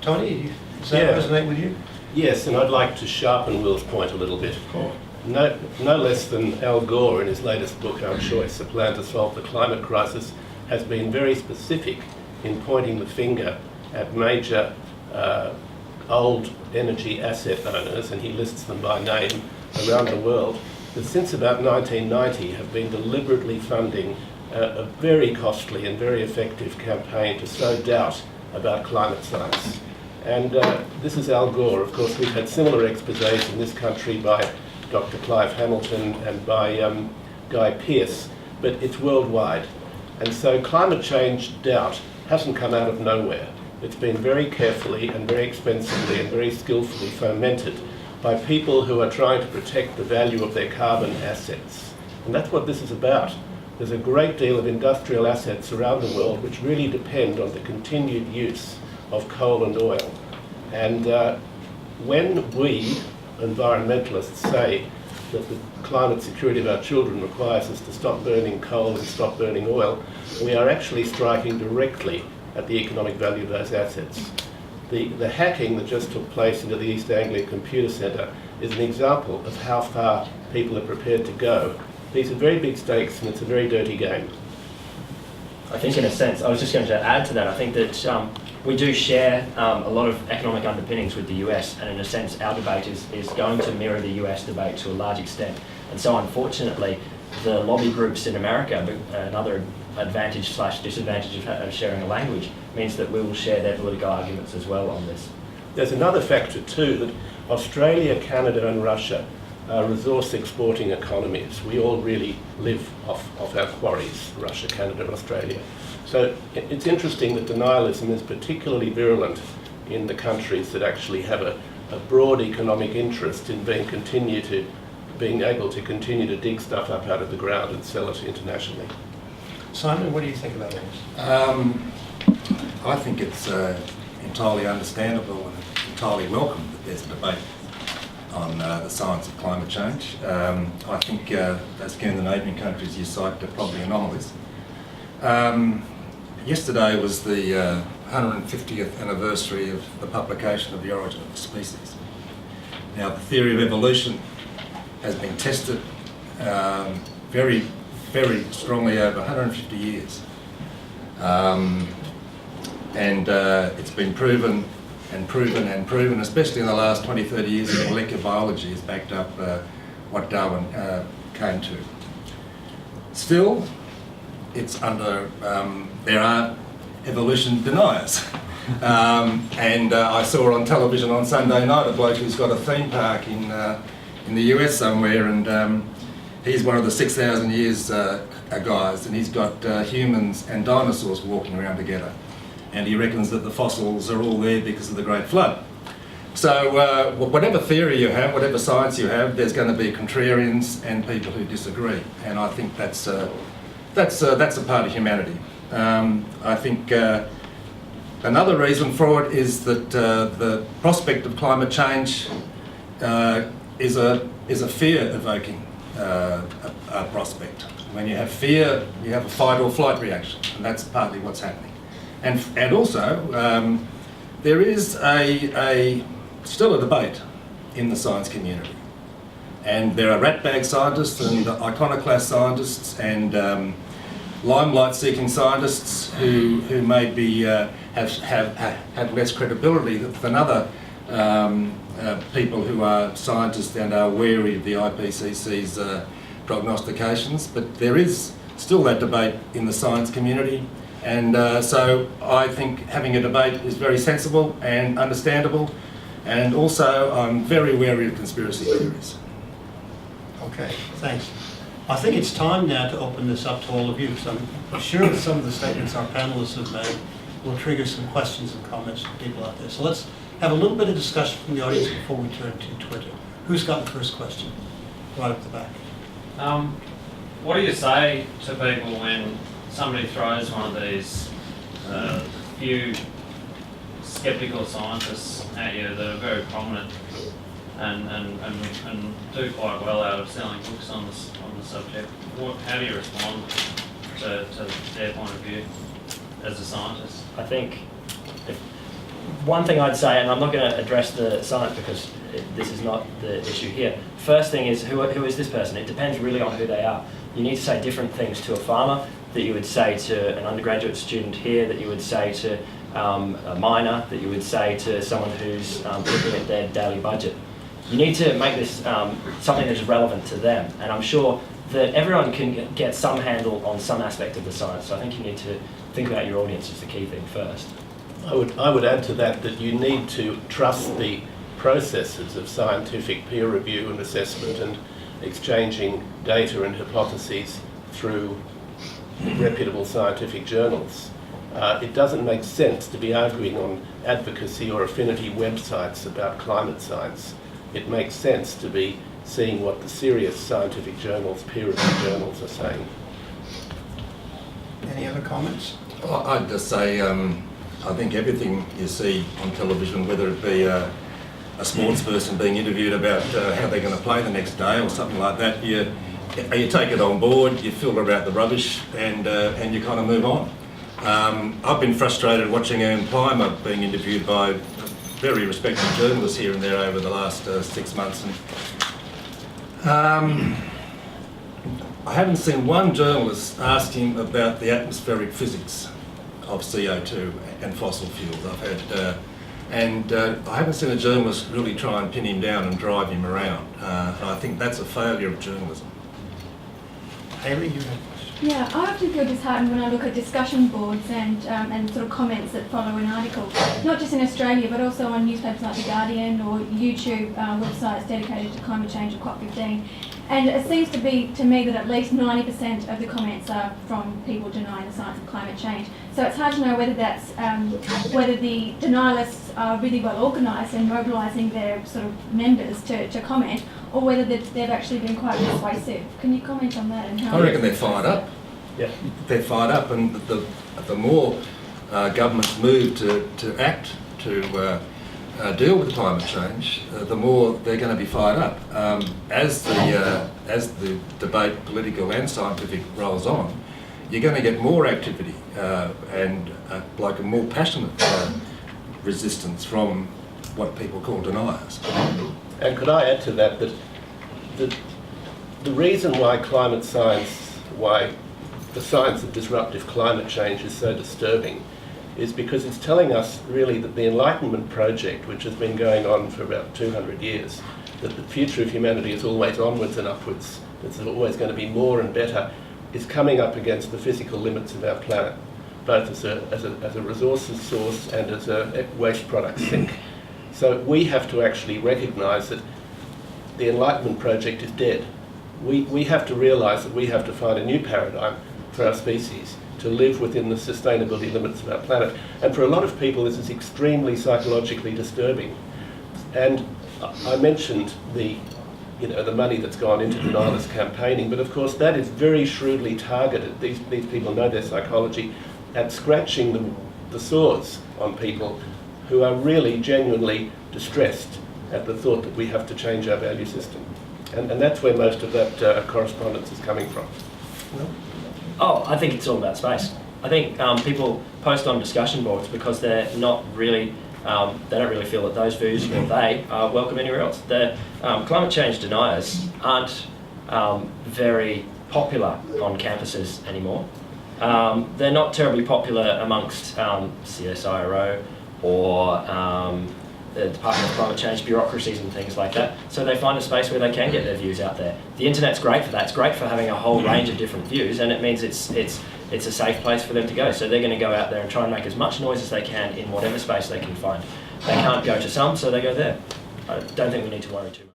Tony, does that resonate with you? Yes, and I'd like to sharpen Will's point a little bit. Cool. No less than Al Gore in his latest book, Our Choice, A Plan to Solve the Climate Crisis, has been very specific in pointing the finger at major old energy asset owners, and he lists them by name around the world, that since about 1990 have been deliberately funding a very costly and very effective campaign to sow doubt about climate science. And this is Al Gore. Of course, we've had similar exposés in this country by Dr. Clive Hamilton and by Guy Pearce, but it's worldwide. And so climate change doubt hasn't come out of nowhere. It's been very carefully and very expensively and very skillfully fomented by people who are trying to protect the value of their carbon assets. And that's what this is about. There's a great deal of industrial assets around the world which really depend on the continued use of coal and oil. And when we, environmentalists, say that the climate security of our children requires us to stop burning coal and stop burning oil, we are actually striking directly at the economic value of those assets. The hacking that just took place into the East Anglia Computer Centre is an example of how far people are prepared to go. These are very big stakes and it's a very dirty game. I think in a sense, I was just going to add to that, I think that we do share a lot of economic underpinnings with the US, and in a sense our debate is going to mirror the US debate to a large extent. And so unfortunately, the lobby groups in America, another advantage / disadvantage of sharing a language, means that we will share their political arguments as well on this. There's another factor too, that Australia, Canada and Russia are resource exporting economies. We all really live off our quarries, Russia, Canada and Australia. So it's interesting that denialism is particularly virulent in the countries that actually have a broad economic interest in being able to continue to dig stuff up out of the ground and sell it internationally. Simon, what do you think about this? I think it's entirely understandable and entirely welcome that there's a debate on the science of climate change. I think those Scandinavian countries you cite are probably anomalies. Yesterday was the 150th anniversary of the publication of The Origin of Species. Now, the theory of evolution has been tested very, very strongly over 150 years. It's been proven and proven and proven, especially in the last 20, 30 years that molecular biology has backed up what Darwin came to. Still, it's under, there are evolution deniers. I saw on television on Sunday night a bloke who's got a theme park in the US somewhere, and he's one of the 6,000 years guys, and he's got humans and dinosaurs walking around together. And he reckons that the fossils are all there because of the Great Flood. So whatever theory you have, whatever science you have, there's going to be contrarians and people who disagree. And I think that's a part of humanity. I think another reason for it is that the prospect of climate change is a fear-evoking prospect. When you have fear, you have a fight or flight reaction, and that's partly what's happening. And also, there is still a debate in the science community. And there are ratbag scientists and iconoclast scientists and limelight-seeking scientists who maybe have less credibility than other people who are scientists and are wary of the IPCC's prognostications. But there is still that debate in the science community. And so I think having a debate is very sensible and understandable, and also I'm very wary of conspiracy theories. Okay, thanks. I think it's time now to open this up to all of you, because I'm sure that some of the statements our panelists have made will trigger some questions and comments from people out there. So let's have a little bit of discussion from the audience before we turn to Twitter. Who's got the first question? Right up the back. What do you say to people when somebody throws one of these few sceptical scientists at you that are very prominent and do quite well out of selling books on the subject? How do you respond to their point of view as a scientist? I think one thing I'd say, and I'm not going to address the science because this is not the issue here. First thing is, who is this person? It depends really on who they are. You need to say different things to a farmer that you would say to an undergraduate student here, that you would say to a miner, that you would say to someone who's looking at their daily budget. You need to make this something that is relevant to them, and I'm sure that everyone can get some handle on some aspect of the science, so I think you need to think about your audience as the key thing first. I would add to that you need to trust the processes of scientific peer review and assessment and exchanging data and hypotheses through reputable scientific journals. It doesn't make sense to be arguing on advocacy or affinity websites about climate science. It makes sense to be seeing what the serious scientific journals, peer-reviewed journals, are saying. Any other comments? Well, I'd just say, I think everything you see on television, whether it be a sports person being interviewed about how they're going to play the next day or something like that, you take it on board, you filter out the rubbish, and you kind of move on. I've been frustrated watching Ian Plimer being interviewed by very respected journalists here and there over the last 6 months. And I haven't seen one journalist ask him about the atmospheric physics of CO2 and fossil fuels. I haven't seen a journalist really try and pin him down and drive him around. And I think that's a failure of journalism. Hayley, you have. Yeah, I often feel disheartened when I look at discussion boards and sort of comments that follow an article, not just in Australia but also on newspapers like The Guardian or YouTube websites dedicated to climate change or COP15. And it seems to be, to me, that at least 90% of the comments are from people denying the science of climate change. So it's hard to know whether that's whether the denialists are really well organised and mobilising their sort of members to comment, or whether they've actually been quite persuasive. Can you comment on that? And how I reckon they're fired up. Yeah. They're fired up, and the more governments move to act to deal with climate change, the more they're going to be fired up. As the debate, political and scientific, rolls on, you're going to get more activity and like a more passionate resistance from what people call deniers. And could I add to that the reason why climate science, why the science of disruptive climate change is so disturbing, is because it's telling us really that the Enlightenment project, which has been going on for about 200 years, that the future of humanity is always onwards and upwards, it's always going to be more and better, is coming up against the physical limits of our planet, both as a resources source and as a waste product sink. So we have to actually recognise that the Enlightenment project is dead. We have to realise that we have to find a new paradigm for our species to live within the sustainability limits of our planet. And for a lot of people, this is extremely psychologically disturbing. And I mentioned the money that's gone into denialist campaigning, but of course that is very shrewdly targeted. These people know their psychology at scratching the sores on people who are really genuinely distressed at the thought that we have to change our value system. And that's where most of that correspondence is coming from. Will? Oh, I think it's all about space. I think people post on discussion boards because they're not really, they don't really feel that those views or they are welcome anywhere else. The climate change deniers aren't very popular on campuses anymore. They're not terribly popular amongst CSIRO or the Department of Climate Change bureaucracies and things like that. So they find a space where they can get their views out there. The internet's great for that. It's great for having a whole range of different views, and it means it's a safe place for them to go. So they're going to go out there and try and make as much noise as they can in whatever space they can find. They can't go to some, so they go there. I don't think we need to worry too much.